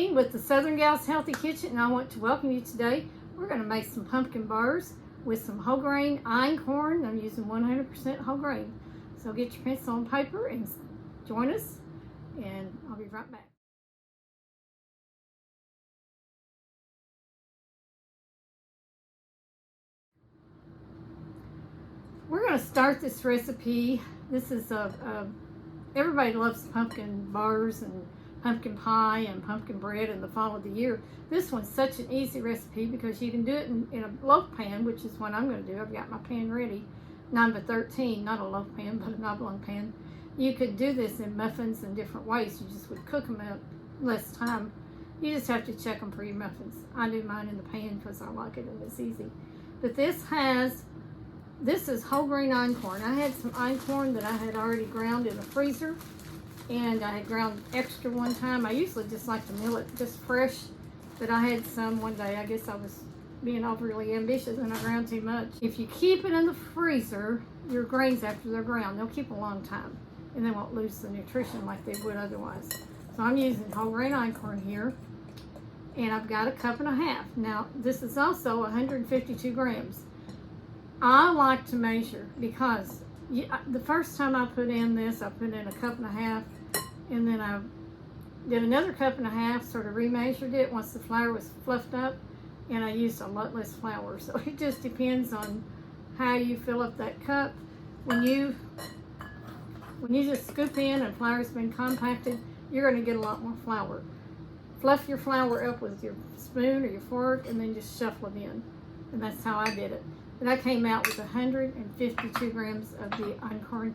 Shirleen with the Southern Gals Healthy Kitchen, and I want to welcome you today. We're going to make some pumpkin bars with some whole grain einkorn. I'm using 100% whole grain. So get your pencil and paper and join us, and I'll be right back. We're going to start this recipe. This is everybody loves pumpkin bars and pumpkin pie and pumpkin bread in the fall of the year. This one's such an easy recipe because you can do it in a loaf pan, which is what I'm going to do. I've got my pan ready, 9x13, not a loaf pan, but an oblong pan. You could do this in muffins in different ways. You just would cook them at less time. You just have to check them for your muffins. I do mine in the pan because I like it and it's easy. But this is whole grain einkorn. I had some einkorn that I had already ground in the freezer, and I had ground extra one time. I usually just like to mill it just fresh, but I had some one day. I guess I was being overly ambitious and I ground too much. If you keep it in the freezer, your grains after they're ground, they'll keep a long time, and they won't lose the nutrition like they would otherwise. So I'm using whole grain einkorn here, and I've got 1.5 cups. Now, this is also 152 grams. I like to measure because the first time I put in this, I put in 1.5 cups, and then I did another 1.5 cups, sort of remeasured it once the flour was fluffed up, and I used a lot less flour. So it just depends on how you fill up that cup. When you just scoop in and flour's been compacted, you're going to get a lot more flour. Fluff your flour up with your spoon or your fork, and then just shuffle it in. And that's how I did it. And I came out with 152 grams of the einkorn,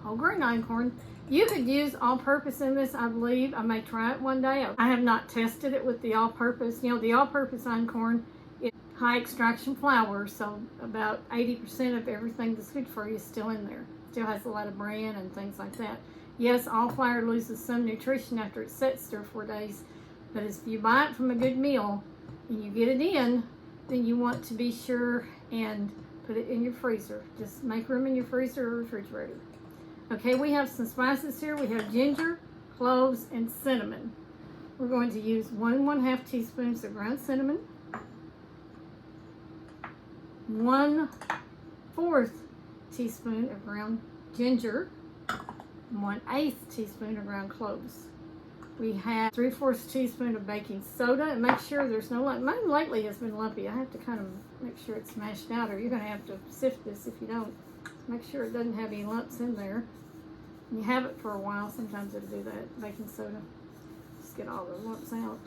whole grain einkorn. You could use all-purpose in this, I believe. I may try it one day. I have not tested it with the all-purpose. You know, the all-purpose einkorn is high extraction flour, so about 80% of everything that's good for you is still in there. Still has a lot of bran and things like that. Yes, all flour loses some nutrition after it sets 3 or 4 days, but if you buy it from a good meal and you get it in, then you want to be sure and put it in your freezer. Just make room in your freezer or refrigerator. Okay, we have some spices here. We have ginger, cloves, and cinnamon. We're going to use 1 1/2 teaspoons of ground cinnamon, 1/4 teaspoon of ground ginger, 1/8 teaspoon of ground cloves. We have 3/4 teaspoon of baking soda, and make sure there's no lump. Mine lately has been lumpy. I have to kind of make sure it's mashed out, or you're going to have to sift this if you don't. Make sure it doesn't have any lumps in there. When you have it for a while, sometimes it'll do that, baking soda. Just get all the lumps out.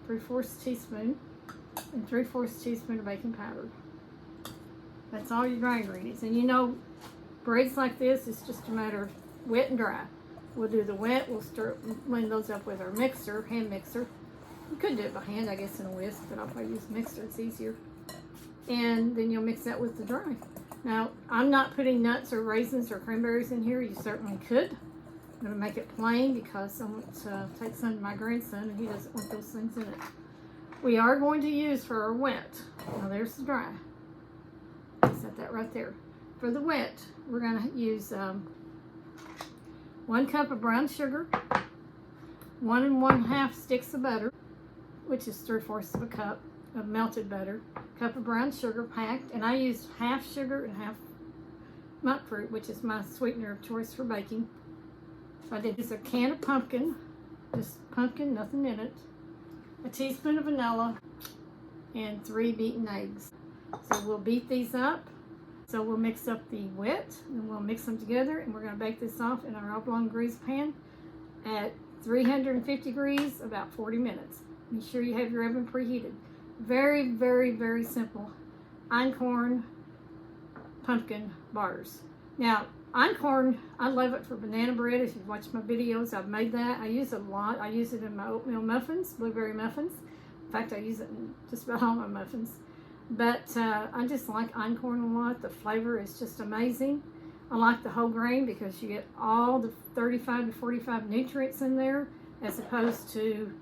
3/4 teaspoon and 3/4 teaspoon of baking powder. That's all your dry ingredients. And you know, breads like this, it's just a matter of wet and dry. We'll do the wet, we'll blend those up with our mixer, hand mixer. You could do it by hand, I guess, in a whisk, but I'll probably use a mixer, it's easier. And then you'll mix that with the dry. Now, I'm not putting nuts or raisins or cranberries in here. You certainly could. I'm going to make it plain because I want to take some to my grandson, and he doesn't want those things in it. We are going to use for our wet. Now, there's the dry. Set that right there. For the wet, we're going to use 1 cup of brown sugar, 1 1/2 sticks of butter, which is 3/4 cup of melted butter, cup of brown sugar packed, and I used half sugar and half monk fruit, which is my sweetener of choice for baking. So I did this a can of pumpkin, just pumpkin, nothing in it, a teaspoon of vanilla, and 3 beaten eggs. So we'll beat these up. So we'll mix up the wet, and we'll mix them together, and we're going to bake this off in our oblong grease pan at 350 degrees, about 40 minutes. Be sure you have your oven preheated. Very, very, very simple einkorn pumpkin bars. Now, einkorn, I love it for banana bread. If you've watched my videos, I've made that. I use it a lot. I use it in my oatmeal muffins, blueberry muffins. In fact, I use it in just about all my muffins. But I just like einkorn a lot. The flavor is just amazing. I like the whole grain because you get all the 35 to 45 nutrients in there, as opposed to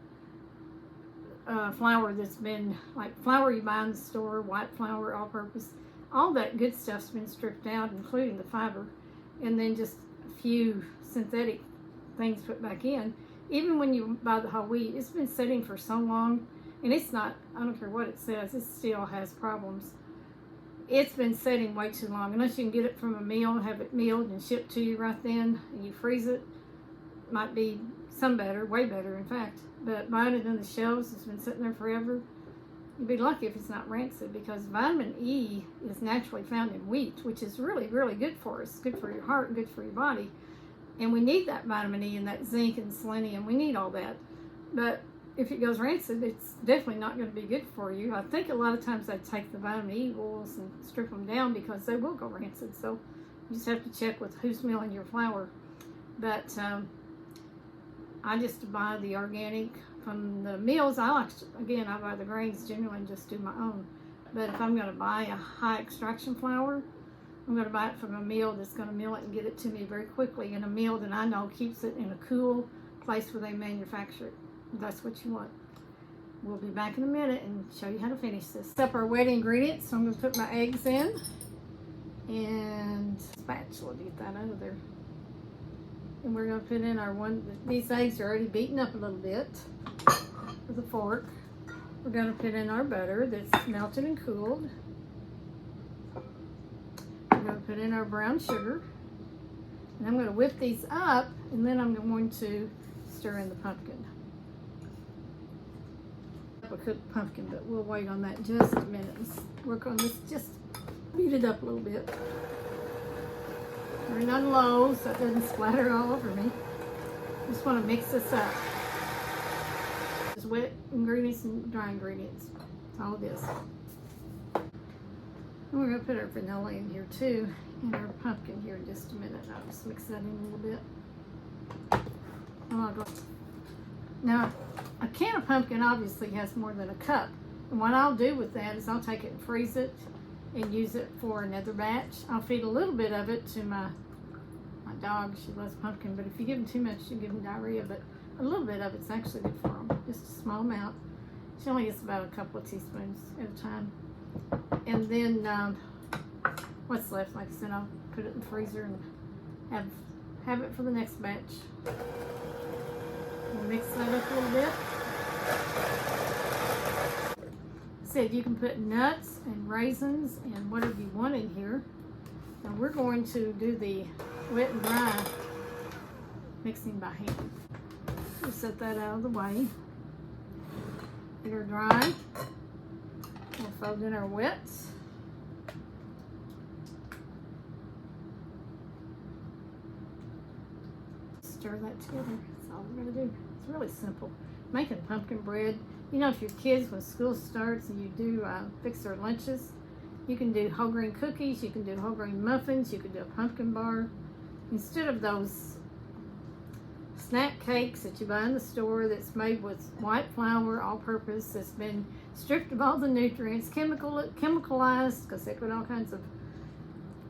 flour that's been, like flour you buy in the store, white flour, all-purpose. All that good stuff's been stripped out, including the fiber, and then just a few synthetic things put back in. Even when you buy the whole wheat, it's been sitting for so long, and it's not, I don't care what it says, it still has problems. It's been sitting way too long. Unless you can get it from a mill, have it milled and shipped to you right then, and you freeze it, might be some better, way better in fact. But buying it on the shelves, it's been sitting there forever. You'd be lucky if it's not rancid, because vitamin E is naturally found in wheat, which is really, really good for us. Good for your heart and good for your body. And we need that vitamin E and that zinc and selenium. We need all that. But if it goes rancid, it's definitely not going to be good for you. I think a lot of times they take the vitamin E oils and strip them down because they will go rancid. So you just have to check with who's milling your flour. But I just buy the organic from the mills. I buy the grains generally and just do my own. But if I'm going to buy a high extraction flour, I'm going to buy it from a mill that's going to mill it and get it to me very quickly, in a mill that I know keeps it in a cool place where they manufacture it. That's what you want. We'll be back in a minute and show you how to finish this. Set up our wet ingredients. So I'm going to put my eggs in and spatula to get that out of there. And we're going to put in our these eggs are already beaten up a little bit with a fork. We're going to put in our butter that's melted and cooled. We're going to put in our brown sugar. And I'm going to whip these up, and then I'm going to stir in the pumpkin. A cooked pumpkin, but we'll wait on that just a minute. Let's work on this, just beat it up a little bit. Turn it on low so it doesn't splatter all over me. Just want to mix this up. Just wet ingredients and dry ingredients. That's all it is. And we're going to put our vanilla in here too, and our pumpkin here in just a minute. I'll just mix that in a little bit. Now, a can of pumpkin obviously has more than a cup. And what I'll do with that is I'll take it and freeze it and use it for another batch. I'll feed a little bit of it to my dog. She loves pumpkin, but if you give them too much, you give them diarrhea. But a little bit of it's actually good for them, just a small amount. She only gets about a couple of teaspoons at a time. And then what's left, like I said, I'll put it in the freezer and have it for the next batch. We'll mix that up a little bit. Said you can put nuts and raisins and whatever you want in here. Now we're going to do the wet and dry mixing by hand. We'll set that out of the way. Get her dry. We'll fold in our wets. Stir that together. That's all we're going to do. It's really simple. Making pumpkin bread. You know, if your kids, when school starts and you do fix their lunches, you can do whole grain cookies, you can do whole grain muffins, you can do a pumpkin bar. Instead of those snack cakes that you buy in the store that's made with white flour, all-purpose, that's been stripped of all the nutrients, chemicalized, because they put all kinds of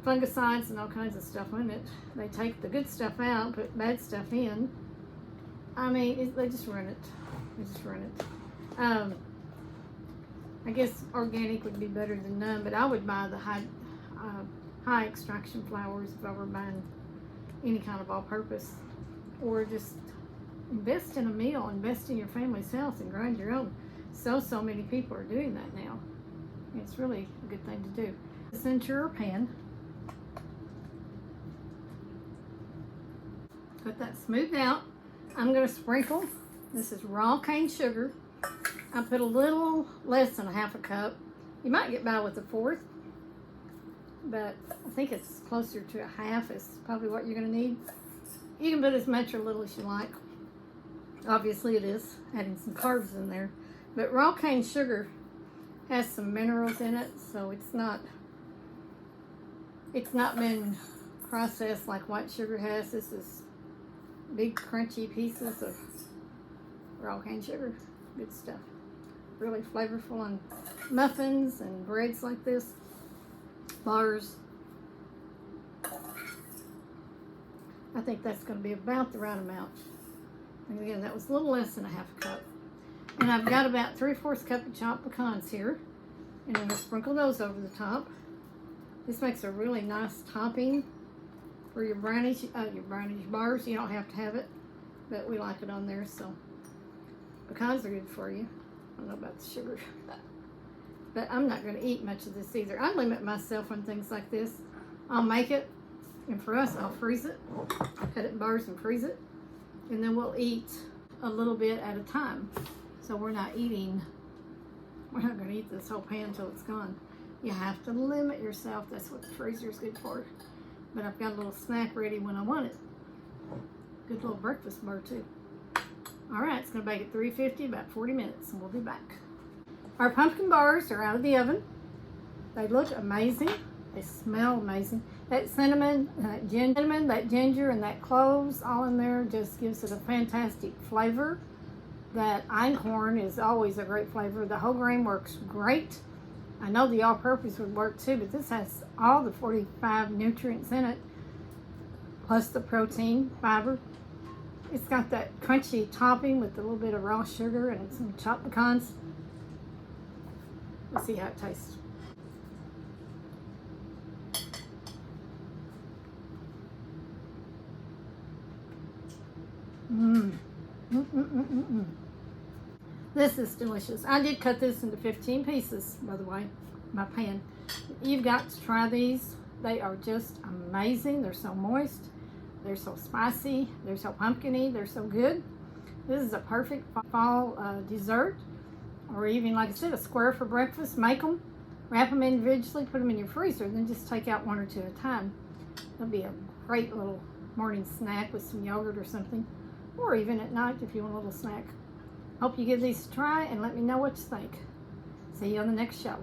fungicides and all kinds of stuff in it. They take the good stuff out, put bad stuff in. I mean, they just run it. They just run it. I guess organic would be better than none, but I would buy the high extraction flours if I were buying any kind of all-purpose. Or just invest in a meal, invest in your family's health, and grind your own. So many people are doing that now. It's really a good thing to do. This into your pan. Put that smoothed out. I'm going to sprinkle. This is raw cane sugar. I put a little less than a half a cup. You might get by with a fourth, but I think it's closer to a half is probably what you're going to need. You can put as much or little as you like. Obviously it is adding some carbs in there, but raw cane sugar has some minerals in it, so it's not been processed like white sugar has. This is big crunchy pieces of raw cane sugar. Good stuff. Really flavorful on muffins and breads like this, bars. I think that's going to be about the right amount. And again, that was a little less than a half a cup. And I've got about 3/4 cup of chopped pecans here. And I'm going to sprinkle those over the top. This makes a really nice topping for your brownish bars. You don't have to have it. but we like it on there. So pecans are good for you. I don't know about the sugar, but I'm not going to eat much of this either. I limit myself on things like this. I'll make it, and for us, I'll freeze it. I'll cut it in bars and freeze it, and then we'll eat a little bit at a time. So we're not going to eat this whole pan until it's gone. You have to limit yourself. That's what the freezer is good for. But I've got a little snack ready when I want it. Good little breakfast bar too. All right, it's going to bake at 350 about 40 minutes, and we'll be back. Our pumpkin bars are out of the oven. They look amazing. They smell amazing. That cinnamon, that ginger, and that cloves all in there just gives it a fantastic flavor. That einkorn is always a great flavor. The whole grain works great. I know the all-purpose would work too, but this has all the 45 nutrients in it, plus the protein, fiber. It's got that crunchy topping with a little bit of raw sugar and some chopped pecans. Let's see how it tastes. This is delicious. I did cut this into 15 pieces, by the way, my pan. You've got to try these. They are just amazing. They're so moist. They're so spicy. They're so pumpkin-y. They're so good. This is a perfect fall dessert, or even, like I said, a square for breakfast. Make them, wrap them individually, put them in your freezer, and then just take out one or two at a time. It'll be a great little morning snack with some yogurt or something, or even at night if you want a little snack. Hope you give these a try and let me know what you think. See you on the next show.